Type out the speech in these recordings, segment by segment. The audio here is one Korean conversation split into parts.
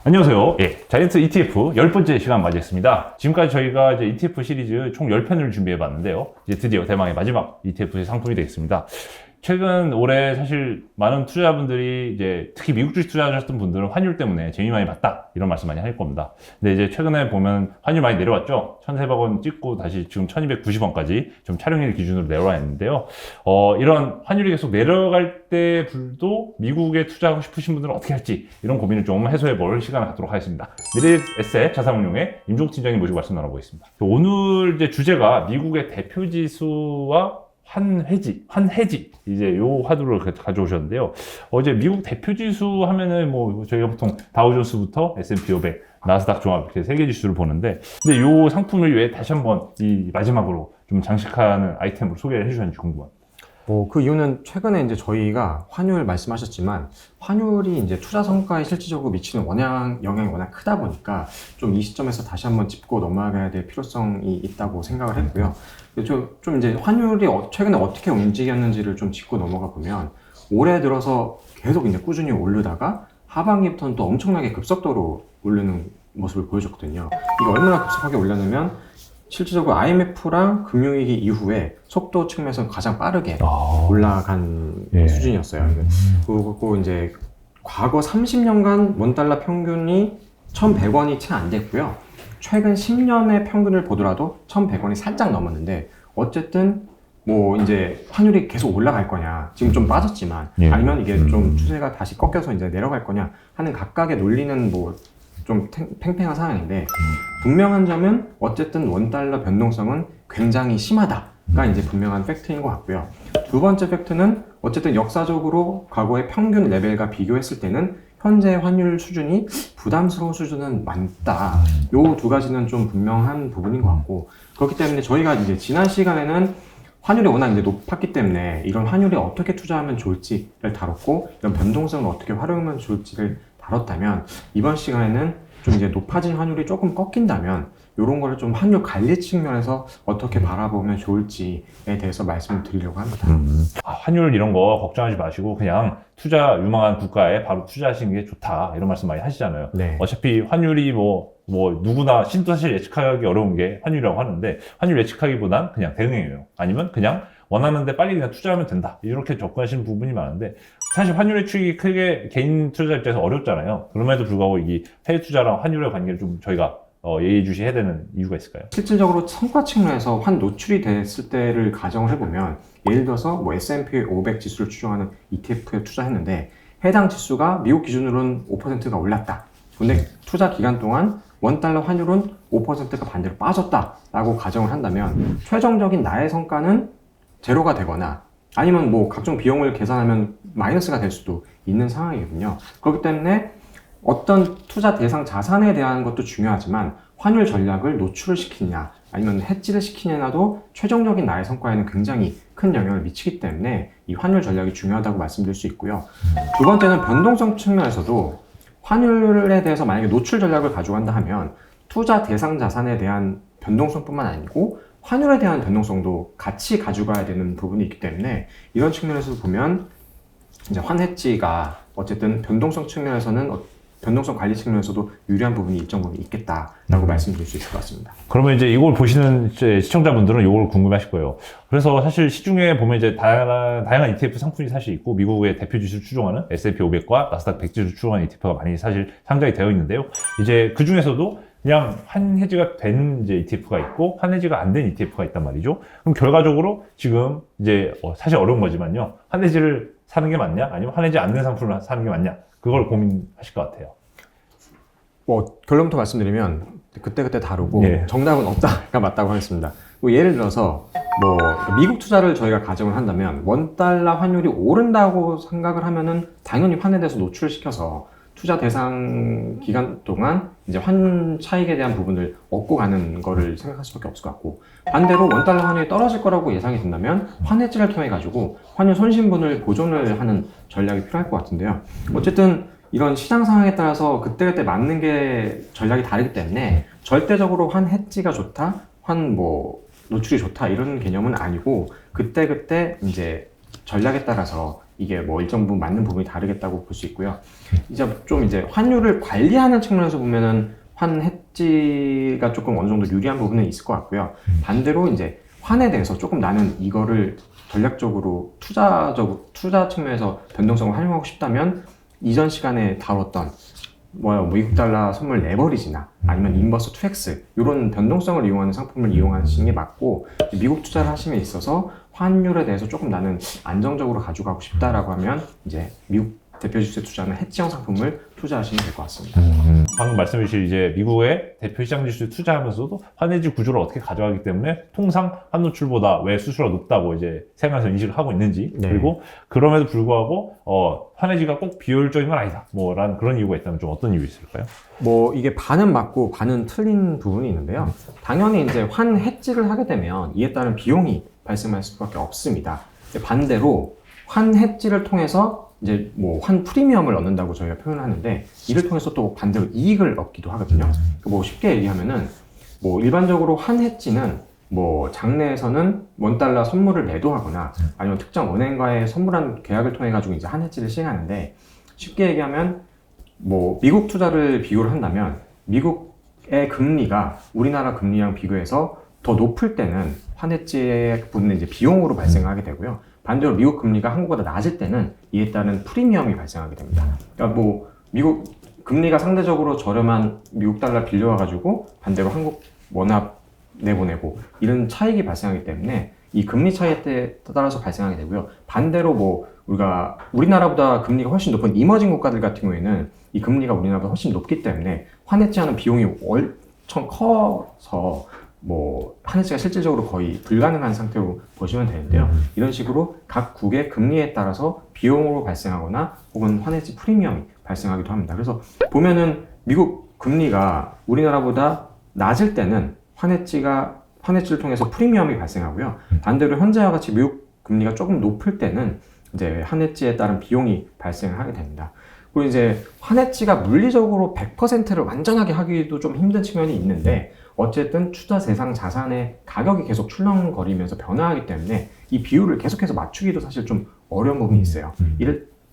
안녕하세요. 자이언트 ETF 10번째 시간 맞이했습니다. 지금까지 저희가 이제 ETF 시리즈 총 10편을 준비해 봤는데요. 이제 드디어 대망의 마지막 ETF의 상품이 되겠습니다. 최근 올해 사실 많은 투자자분들이 이제 특히 미국 주식 투자하셨던 분들은 환율 때문에 재미 많이 봤다 이런 말씀 많이 할 겁니다. 근데 이제 최근에 보면 환율 많이 내려왔죠. 1,300원 찍고 다시 지금 1,290원까지 좀 촬영일 기준으로 내려와 있는데요. 이런 환율이 계속 내려갈 때 불도 미국에 투자하고 싶으신 분들은 어떻게 할지 이런 고민을 좀 해소해 볼 시간을 갖도록 하겠습니다. 미래에셋 자산운용의 임종욱 팀장님 모시고 말씀 나눠보겠습니다. 오늘 이제 주제가 미국의 대표 지수와 환해지 이제 요 화두를 가져오셨는데요. 어제 미국 대표 지수 하면은 뭐 저희가 보통 다우존스부터 S&P 500, 나스닥 종합 이렇게 세 개 지수를 보는데, 근데 요 상품을 왜 다시 한번 이 마지막으로 좀 장식하는 아이템으로 소개를 해주셨는지 궁금합니다. 그 이유는 최근에 이제 저희가 환율 말씀하셨지만 환율이 이제 투자 성과에 실질적으로 미치는 영향이 워낙 크다 보니까 좀 이 시점에서 다시 한번 짚고 넘어가야 될 필요성이 있다고 생각을 했고요. 좀 이제 환율이 최근에 어떻게 움직였는지를 좀 짚고 넘어가 보면 올해 들어서 계속 이제 꾸준히 오르다가 하반기부터는 또 엄청나게 급속도로 오르는 모습을 보여줬거든요. 이게 얼마나 급속하게 올렸냐면 실질적으로 IMF랑 금융위기 이후에 속도 측면에서 가장 빠르게 올라간 수준이었어요. 그리고 이제 과거 30년간 원달러 평균이 1,100원이 채 안 됐고요. 최근 10년의 평균을 보더라도 1,100원이 살짝 넘었는데, 어쨌든 뭐 이제 환율이 계속 올라갈 거냐, 지금 좀 빠졌지만 아니면 이게 좀 추세가 다시 꺾여서 이제 내려갈 거냐 하는 각각의 논리는 뭐 좀 팽팽한 상황인데, 분명한 점은 어쨌든 원달러 변동성은 굉장히 심하다가 이제 분명한 팩트인 것 같고요. 두 번째 팩트는 어쨌든 역사적으로 과거의 평균 레벨과 비교했을 때는 현재 환율 수준이 부담스러운 수준은 많다. 요 두 가지는 좀 분명한 부분인 것 같고, 그렇기 때문에 저희가 이제 지난 시간에는 환율이 워낙 이제 높았기 때문에 이런 환율에 어떻게 투자하면 좋을지를 다뤘고, 이런 변동성을 어떻게 활용하면 좋을지를 다뤘다면, 이번 시간에는 좀 이제 높아진 환율이 조금 꺾인다면 이런 거를 좀 환율 관리 측면에서 어떻게 바라보면 좋을지에 대해서 말씀을 드리려고 합니다. 환율 이런 거 걱정하지 마시고 그냥 투자 유망한 국가에 바로 투자하시는 게 좋다 이런 말씀 많이 하시잖아요. 네. 어차피 환율이 뭐 누구나 신도 사실 예측하기 어려운 게 환율이라고 하는데, 환율 예측하기보단 그냥 대응이에요. 아니면 그냥 원하는데 빨리 그냥 투자하면 된다 이렇게 접근하시는 부분이 많은데, 사실 환율 예측이 크게 개인 투자 입장에서 어렵잖아요. 그럼에도 불구하고 이 해외 투자랑 환율의 관계를 좀 저희가 예의주시해야 되는 이유가 있을까요? 실질적으로 성과 측면에서 환 노출이 됐을 때를 가정을 해보면, 예를 들어서 뭐 S&P 500 지수를 추종하는 ETF에 투자했는데 해당 지수가 미국 기준으로는 5%가 올랐다. 근데 투자 기간 동안 원달러 환율은 5%가 반대로 빠졌다라고 가정을 한다면 최종적인 나의 성과는 제로가 되거나 아니면 뭐 각종 비용을 계산하면 마이너스가 될 수도 있는 상황이거든요. 그렇기 때문에 어떤 투자 대상 자산에 대한 것도 중요하지만 환율 전략을 노출을 시키냐 아니면 해지를 시키냐도 최종적인 나의 성과에는 굉장히 큰 영향을 미치기 때문에 이 환율 전략이 중요하다고 말씀드릴 수 있고요. 두 번째는 변동성 측면에서도 환율에 대해서 만약에 노출 전략을 가져간다 하면 투자 대상 자산에 대한 변동성뿐만 아니고 환율에 대한 변동성도 같이 가져가야 되는 부분이 있기 때문에, 이런 측면에서 보면 이제 환해지가 어쨌든 변동성 측면에서는 변동성 관리 측면에서도 유리한 부분이 일정 부분 있겠다라고 말씀드릴 수 있을 것 같습니다. 그러면 이제 이걸 보시는 시청자분들은 이걸 궁금해하실 거예요. 그래서 사실 시중에 보면 이제 다양한 ETF 상품이 사실 있고, 미국의 대표 지수를 추종하는 S&P 500과 나스닥 100 지수를 추종하는 ETF가 많이 사실 상장이 되어 있는데요. 이제 그 중에서도 그냥 환해지가 된 이제 ETF가 있고 환해지가 안 된 ETF가 있단 말이죠. 그럼 결과적으로 지금 이제 사실 어려운 거지만요, 환해지를 사는 게 맞냐 아니면 환해지 안 된 상품을 사는 게 맞냐, 그걸 고민하실 것 같아요. 결론부터 말씀드리면 그때그때 다르고 정답은 없다가 맞다고 하겠습니다. 예를 들어서 미국 투자를 저희가 가정을 한다면 원달러 환율이 오른다고 생각을 하면은 당연히 환에 대해서 노출을 시켜서 투자 대상 기간 동안 이제 환 차익에 대한 부분을 얻고 가는 거를 생각할 수밖에 없을 것 같고, 반대로 원달러 환율이 떨어질 거라고 예상이 된다면 환해지를 통해 가지고 환율 손실분을 보존을 하는 전략이 필요할 것 같은데요. 어쨌든 이런 시장 상황에 따라서 그때그때 맞는 게 전략이 다르기 때문에 절대적으로 환 해지가 좋다, 환 노출이 좋다 이런 개념은 아니고, 그때그때 이제 전략에 따라서 이게 뭐 일정 부분 맞는 부분이 다르겠다고 볼 수 있고요. 이제 환율을 관리하는 측면에서 보면은 환 해지가 조금 어느 정도 유리한 부분은 있을 것 같고요. 반대로 이제 환에 대해서 조금 나는 이거를 전략적으로 투자 측면에서 변동성을 활용하고 싶다면 이전 시간에 다뤘던 미국 달러 선물 레버리지나 아니면 인버스 2X 이런 변동성을 이용하는 상품을 이용하시는 게 맞고, 미국 투자를 하심에 있어서 환율에 대해서 조금 나는 안정적으로 가져가고 싶다라고 하면 이제 미국 대표 지수에 투자하는 해지형 상품을 투자하시면 될 것 같습니다. 방금 말씀해 주신 이제 미국의 대표 시장 지수에 투자하면서도 환해지 구조를 어떻게 가져가기 때문에 통상 환 노출보다 왜 수수료가 높다고 이제 생각해서 인식을 하고 있는지, 네. 그리고 그럼에도 불구하고 환해지가 꼭 비효율적인 건 아니다 라는 그런 이유가 있다면 좀 어떤 이유 있을까요? 이게 반은 맞고 반은 틀린 부분이 있는데요. 당연히 이제 환 해지를 하게 되면 이에 따른 비용이 발생할 수밖에 없습니다. 반대로 환 해지를 통해서 이제 환 프리미엄을 얻는다고 저희가 표현을 하는데, 이를 통해서 또 반대로 이익을 얻기도 하거든요. 쉽게 얘기하면은 일반적으로 환 해지는 장내에서는 원달러 선물을 매도하거나 아니면 특정 은행과의 선물한 계약을 통해 가지고 이제 환 해지를 시행하는데, 쉽게 얘기하면 미국 투자를 비교를 한다면 미국의 금리가 우리나라 금리랑 비교해서 더 높을 때는 환 해지에 붙는 이제 비용으로 발생하게 되고요. 반대로 미국 금리가 한국보다 낮을 때는 이에 따른 프리미엄이 발생하게 됩니다. 그러니까 미국 금리가 상대적으로 저렴한 미국 달러 빌려와가지고 반대로 한국 원화 내보내고 이런 차익이 발생하기 때문에 이 금리 차이에 따라서 발생하게 되고요. 반대로 우리나라보다 금리가 훨씬 높은 이머징 국가들 같은 경우에는 이 금리가 우리나라보다 훨씬 높기 때문에 환해지하는 비용이 엄청 커서 환해지가 실질적으로 거의 불가능한 상태로 보시면 되는데요. 이런 식으로 각 국의 금리에 따라서 비용으로 발생하거나 혹은 환해지 프리미엄이 발생하기도 합니다. 그래서 보면은 미국 금리가 우리나라보다 낮을 때는 환해지를 통해서 프리미엄이 발생하고요. 반대로 현재와 같이 미국 금리가 조금 높을 때는 이제 환해지에 따른 비용이 발생을 하게 됩니다. 그리고 이제 환해지가 물리적으로 100%를 완전하게 하기도 좀 힘든 측면이 있는데, 어쨌든 투자 대상 자산의 가격이 계속 출렁거리면서 변화하기 때문에 이 비율을 계속해서 맞추기도 사실 좀 어려운 부분이 있어요.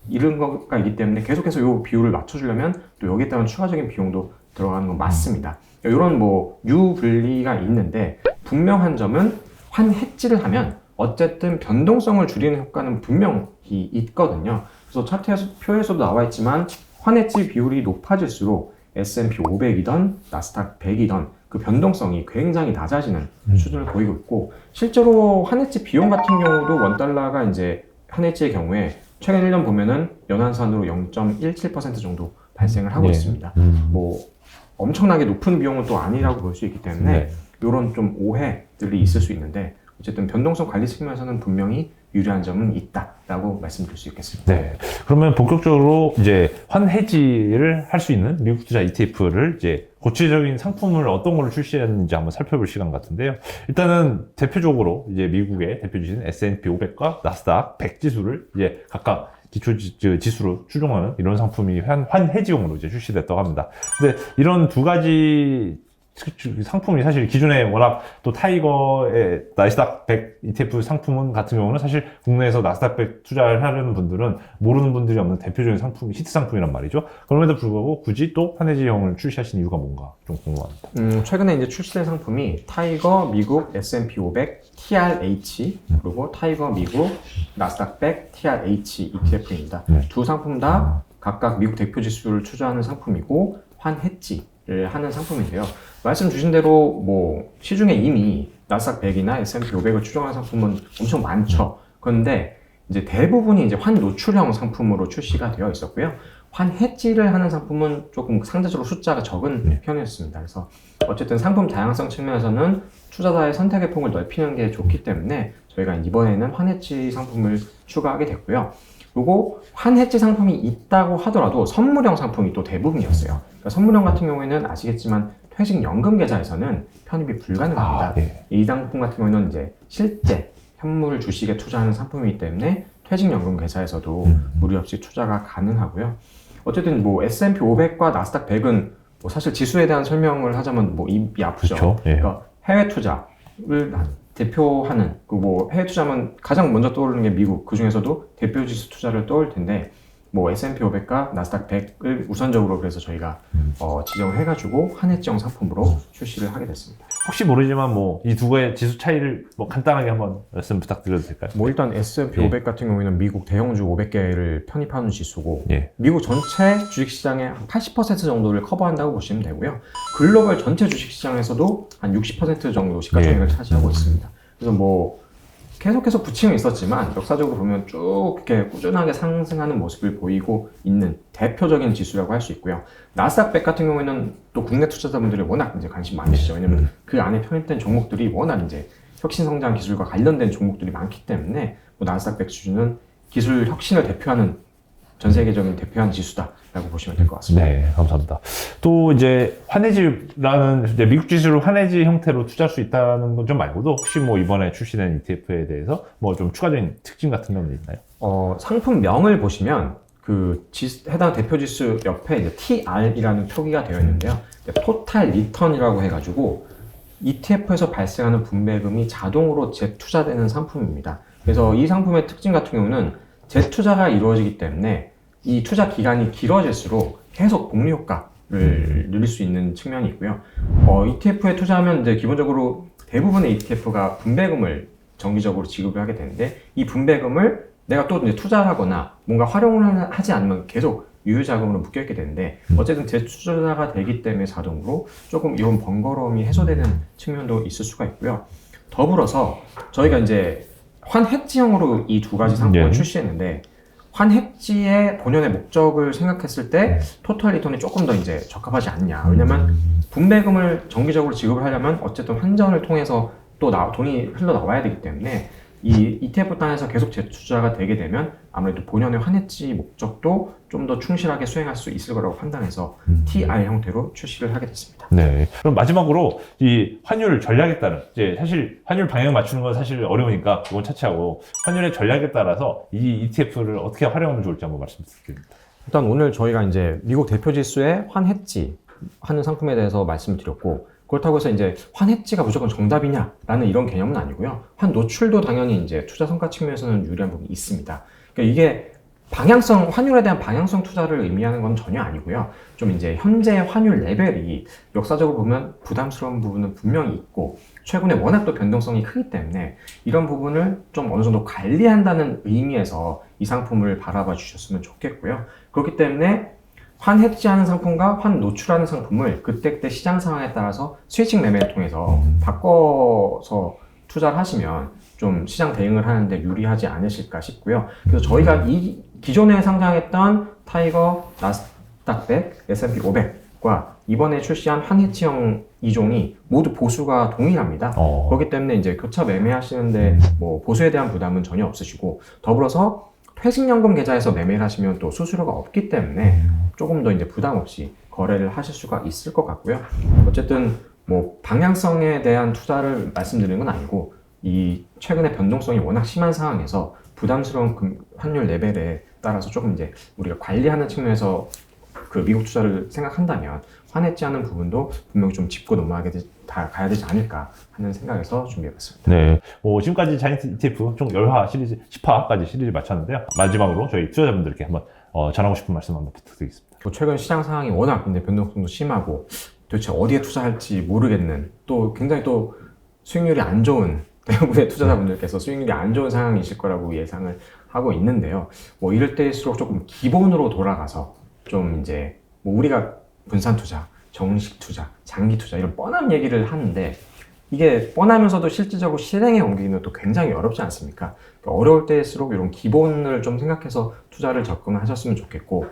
이런 거가 있기 때문에 계속해서 이 비율을 맞춰주려면 또 여기에 따른 추가적인 비용도 들어가는 건 맞습니다. 이런 유불리가 있는데, 분명한 점은 환 해지를 하면 어쨌든 변동성을 줄이는 효과는 분명히 있거든요. 그래서 차트표에서도 나와 있지만 환 해지 비율이 높아질수록 S&P 500이던 나스닥 100이던 그 변동성이 굉장히 낮아지는 수준을 보이고 있고, 실제로 환 해지 비용 같은 경우도 원달러가 이제 환 해지의 경우에 최근 1년 보면은 연환산으로 0.17% 정도 발생을 하고 있습니다. 엄청나게 높은 비용은 또 아니라고 볼 수 있기 때문에 이런 좀 오해들이 있을 수 있는데, 어쨌든 변동성 관리 측면에서는 분명히 유리한 점은 있다라고 말씀드릴 수 있겠습니다. 네. 그러면 본격적으로 이제 환 해지를 할 수 있는 미국 투자 ETF를 이제 구체적인 상품을 어떤 걸로 출시했는지 한번 살펴볼 시간 같은데요. 일단은 대표적으로 이제 미국의 대표 지수인 S&P 500과 나스닥 100 지수를 이제 각각 기초 지수로 추종하는 이런 상품이 환 해지용으로 이제 출시됐다고 합니다. 근데 이런 두 가지 상품이 사실 기존에 워낙 또 타이거의 나스닥 100 ETF 상품 같은 경우는 사실 국내에서 나스닥 100 투자를 하려는 분들은 모르는 분들이 없는 대표적인 상품, 히트 상품이란 말이죠. 그럼에도 불구하고 굳이 또 환해지형을 출시하신 이유가 뭔가 좀 궁금합니다. 최근에 이제 출시된 상품이 타이거 미국 S&P 500 TRH 그리고 타이거 미국 나스닥 100 TRH ETF입니다. 두 상품 다 각각 미국 대표 지수를 투자하는 상품이고 환 해지를 하는 상품인데요. 말씀 주신 대로 시중에 이미 나스닥 100이나 S&P 500을 추정하는 상품은 엄청 많죠. 그런데 이제 대부분이 이제 환 노출형 상품으로 출시가 되어 있었고요. 환 해지를 하는 상품은 조금 상대적으로 숫자가 적은 편이었습니다. 그래서 어쨌든 상품 다양성 측면에서는 투자자의 선택의 폭을 넓히는 게 좋기 때문에 저희가 이번에는 환 해지 상품을 추가하게 됐고요. 그리고 환 해지 상품이 있다고 하더라도 선물형 상품이 또 대부분이었어요. 그러니까 선물형 같은 경우에는 아시겠지만 퇴직연금 계좌에서는 편입이 불가능합니다. 이 상품 같은 경우는 이제 실제 현물 주식에 투자하는 상품이기 때문에 퇴직연금 계좌에서도 무리 없이 투자가 가능하고요. 어쨌든 S&P 500과 나스닥 100은 사실 지수에 대한 설명을 하자면 입이 아프죠. 그렇죠. 그러니까 해외 투자를 대표하는 그뭐 해외 투자하면 가장 먼저 떠오르는 게 미국, 그 중에서도 대표 지수 투자를 떠올 텐데 뭐 S&P 500과 나스닥 100을 우선적으로 그래서 저희가 지정을 해가지고 한 해지형 상품으로 출시를 하게 됐습니다. 혹시 모르지만 뭐 이 두 개의 지수 차이를 뭐 간단하게 한번 말씀 부탁드려도 될까요? 뭐 일단 S&P 예. 500 같은 경우에는 미국 대형주 500개를 편입하는 지수고 예. 미국 전체 주식시장의 한 80% 정도를 커버한다고 보시면 되고요. 글로벌 전체 주식시장에서도 한 60% 정도 시가총액을 차지하고 있습니다. 그래서 뭐 계속해서 부침은 있었지만 역사적으로 보면 쭉 이렇게 꾸준하게 상승하는 모습을 보이고 있는 대표적인 지수라고 할 수 있고요. 나스닥 100 같은 경우에는 또 국내 투자자분들이 워낙 이제 관심 많으시죠. 왜냐면 그 안에 편입된 종목들이 워낙 이제 혁신성장 기술과 관련된 종목들이 많기 때문에 뭐 나스닥 100 수준은 기술 혁신을 대표하는 전 세계적인 대표하는 지수다라고 보시면 될 것 같습니다. 네, 감사합니다. 또 이제 환해지라는 이제 미국 지수를 환해지 형태로 투자할 수 있다는 건 좀 말고도 혹시 뭐 이번에 출시된 ETF에 대해서 뭐 좀 추가적인 특징 같은 건 있나요? 상품명을 보시면 그 해당 대표 지수 옆에 이제 TR이라는 표기가 되어 있는데요. 토탈 리턴이라고 해가지고 ETF에서 발생하는 분배금이 자동으로 재투자되는 상품입니다. 그래서 이 상품의 특징 같은 경우는 재투자가 이루어지기 때문에 이 투자 기간이 길어질수록 계속 복리 효과를 누릴 수 있는 측면이 있고요. ETF에 투자하면 이제 기본적으로 대부분의 ETF가 분배금을 정기적으로 지급을 하게 되는데 이 분배금을 내가 또 이제 투자를 하거나 뭔가 활용을 하지 않으면 계속 유효자금으로 묶여있게 되는데 어쨌든 재투자가 되기 때문에 자동으로 조금 이런 번거로움이 해소되는 측면도 있을 수가 있고요. 더불어서 저희가 이제 환해지형으로 이 두 가지 상품을 출시했는데 환해지의 본연의 목적을 생각했을 때 토탈 리턴이 조금 더 이제 적합하지 않냐. 왜냐면 분배금을 정기적으로 지급을 하려면 어쨌든 환전을 통해서 또 돈이 흘러나와야 되기 때문에 이 ETF 단에서 계속 재투자가 되게 되면 아무래도 본연의 환해지 목적도 좀 더 충실하게 수행할 수 있을 거라고 판단해서 TR 형태로 출시를 하게 됐습니다. 네. 그럼 마지막으로 이 환율 전략에 따른 이제 사실 환율 방향 맞추는 건 사실 어려우니까 이건 차치하고 환율의 전략에 따라서 이 ETF를 어떻게 활용하면 좋을지 한번 말씀 부탁드립니다. 일단 오늘 저희가 이제 미국 대표 지수의 환해지 하는 상품에 대해서 말씀을 드렸고 그렇다고 해서 이제 환해지가 무조건 정답이냐라는 이런 개념은 아니고요. 환 노출도 당연히 이제 투자 성과 측면에서는 유리한 부분이 있습니다. 그러니까 이게 환율에 대한 방향성 투자를 의미하는 건 전혀 아니고요. 좀 이제 현재 환율 레벨이 역사적으로 보면 부담스러운 부분은 분명히 있고 최근에 워낙 또 변동성이 크기 때문에 이런 부분을 좀 어느 정도 관리한다는 의미에서 이 상품을 바라봐 주셨으면 좋겠고요. 그렇기 때문에 환 해지하는 상품과 환 노출하는 상품을 그때그때 시장 상황에 따라서 스위칭 매매를 통해서 바꿔서 투자를 하시면 좀 시장 대응을 하는데 유리하지 않으실까 싶고요. 그래서 저희가 이 기존에 상장했던 타이거, 나스닥 100, S&P 500과 이번에 출시한 환해지형 2종이 모두 보수가 동일합니다. 그렇기 때문에 이제 교차 매매하시는데 뭐 보수에 대한 부담은 전혀 없으시고 더불어서 퇴직연금 계좌에서 매매를 하시면 또 수수료가 없기 때문에 조금 더 이제 부담 없이 거래를 하실 수가 있을 것 같고요. 어쨌든 뭐 방향성에 대한 투자를 말씀드리는 건 아니고 이 최근에 변동성이 워낙 심한 상황에서 부담스러운 환율 레벨에 따라서 조금 이제 우리가 관리하는 측면에서 그 미국 투자를 생각한다면 환해지하는 부분도 분명히 좀 짚고 가야 되지 않을까 하는 생각에서 준비해봤습니다. 네, 뭐 지금까지 자이언트 ETF 총 10화 시리즈, 10화까지 시리즈 마쳤는데요. 마지막으로 저희 투자자분들께 한번 전하고 싶은 말씀 한번 부탁드리겠습니다. 최근 시장 상황이 워낙 이제 변동성도 심하고 도대체 어디에 투자할지 모르겠는 또 굉장히 또 수익률이 안 좋은 대부분의 투자자분들께서 수익률이 안 좋은 상황이실 거라고 예상을 하고 있는데요. 뭐 이럴 때일수록 조금 기본으로 돌아가서 좀 이제 뭐 우리가 분산 투자, 정식 투자, 장기 투자 이런 뻔한 얘기를 하는데 이게 뻔하면서도 실질적으로 실행에 옮기기는 또 굉장히 어렵지 않습니까? 그러니까 어려울 때일수록 이런 기본을 좀 생각해서 투자를 접근하셨으면 좋겠고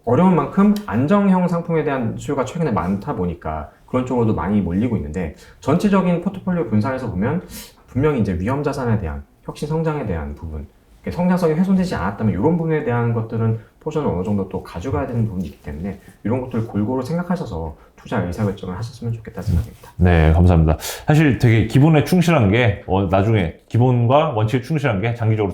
어려운 만큼 안정형 상품에 대한 수요가 최근에 많다 보니까 그런 쪽으로도 많이 몰리고 있는데 전체적인 포트폴리오 분산에서 보면 분명히 이제 위험 자산에 대한 혁신 성장에 대한 부분 성장성이 훼손되지 않았다면 이런 부분에 대한 것들은 포션을 어느 정도 또 가져가야 되는 부분이 있기 때문에 이런 것들을 골고루 생각하셔서 투자 의사결정을 하셨으면 좋겠다 생각합니다. 네, 감사합니다. 사실 되게 기본에 충실한 게 나중에 기본과 원칙에 충실한 게 장기적으로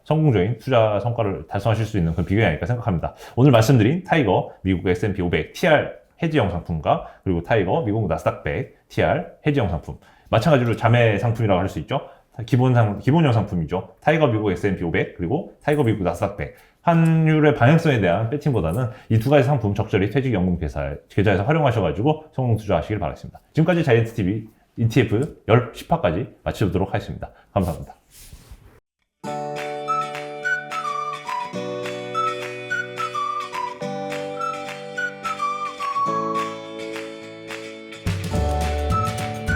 성공적인 투자 성과를 달성하실 수 있는 그런 비결이 아닐까 생각합니다. 오늘 말씀드린 타이거 미국 S&P 500 TR 해지형 상품과 그리고 타이거 미국 나스닥 100 TR 해지형 상품 마찬가지로 자매 상품이라고 할 수 있죠. 기본형 상품이죠. 타이거 미국 S&P 500 그리고 타이거 미국 나스닥 100. 환율의 방향성에 대한 배팅보다는 이 두 가지 상품 적절히 퇴직연금 계좌에서 활용하셔가지고 성공 투자하시길 바라겠습니다. 지금까지 자이언트TV ETF 10화까지 마치도록 하겠습니다. 감사합니다.